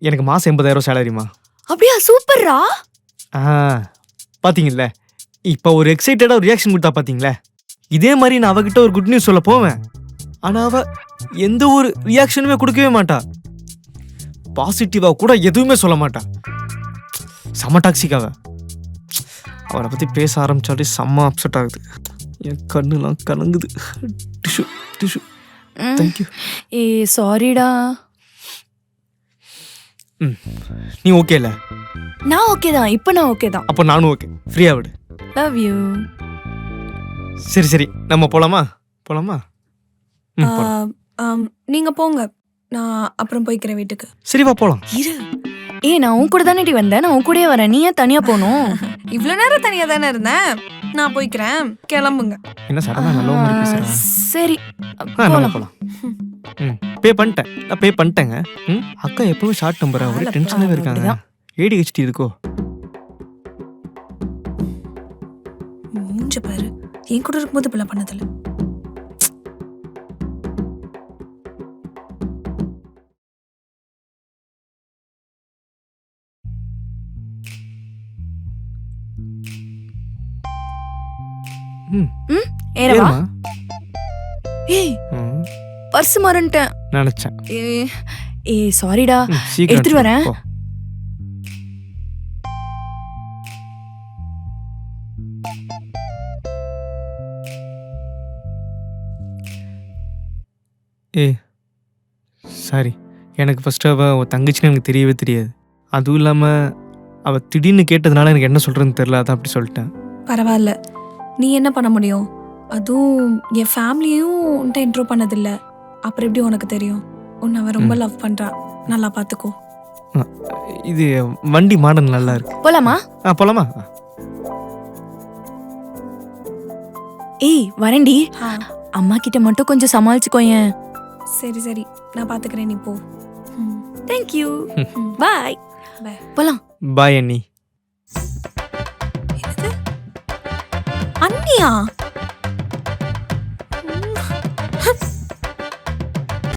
எனக்கு மாதம் 80,000 சேலரிமா. அப்படியா? சூப்பர்ரா. பார்த்தீங்கல்ல, இப்போ ஒரு எக்ஸைட்டடாக ஒரு ரியாக்ஷன் கொடுத்தா பார்த்தீங்களே. இதே மாதிரி நான் அவகிட்ட ஒரு குட் நியூஸ் சொல்ல போவேன். ஆனால் அவள் எந்த ஒரு ரியாக்ஷனுமே கொடுக்கவே மாட்டா. பாசிட்டிவாக கூட எதுவுமே சொல்ல மாட்டா. செம்ம டாக்ஸிக்காக. அவரை பற்றி பேச ஆரம்பிச்சாலே செம்ம அப்செட் ஆகுது. என் கண்ணுலாம் கலங்குது. Tissue tissue. தேங்க்யூ. சாரிடா. நீ ஓகே இல்லை? நான் ஓகே தான். இப்போ நான் ஓகே தான். அப்போ நானும் ஓகே. ஃப்ரீயாக விடு. Love you. சரி நம்ம போலாமா? நீங்க போங்க, நான் அப்புறம் போய்க்கிறேன் வீட்டுக்கு. சரி வா போலாம். இரு. நான் உன் கூட தானே வந்தேன். நான் உன் கூடயே வரேன். நீ ஏன் தனியா போகணும்? இவ்வளவு நேரம் தனியா தானே இருந்தேன். நான் போய்க்கிறேன், கிளம்புங்க. என்ன சடனா நல்ல மாதிரி பேசுறேன். சரி போலாம். பே பண்ணிட்டேன். நான் பே பண்ணிட்டேங்க. அக்கா எப்பவும் ஷார்ட் நம்பர். ஒரே டென்ஷனாவே இருக்காங்க. ADHD இருக்கோ? மூஞ்ச பாரு. என் கூட இருக்கும்போது இப்பெல்லாம் பண்ணதில்ல. ஏறவா? பர்ஸ் மறந்துட்டேன் நினைச்சேன். சாரிடா. எடுத்துட்டு வரேன். சாரி. எனக்கு ஃபர்ஸ்ட் அவள் தங்கச்சின்னு எனக்கு தெரியவே தெரியாது. அதுவும் இல்லாமல் அவள் திடீர்னு கேட்டதுனால எனக்கு என்ன சொல்கிறேன்னு தெரியல. அதான் அப்படி சொல்லிட்டேன். பரவாயில்ல, நீ என்ன பண்ண முடியும்? அதுவும் என் ஃபேமிலியும் உன்ட்ட இன்ட்ரோ பண்ணதில்ல. அப்புறம் எப்படி உனக்கு தெரியும்? உன்னை அவன் ரொம்ப லவ் பண்ணுறா. நல்லா பார்த்துக்கோ. இது வண்டி மாடல் நல்லா இருக்கு. போலாமா? போலாமா? வரேன்டி. அம்மா கிட்ட மட்டும் கொஞ்சம் சமாளிச்சுக்கோயேன். சரி, நான் பார்த்துக்கிறேன். நீ போ. தேங்க்யூ. பாய். போலாம். பாய் அண்ணி. அண்ணியா?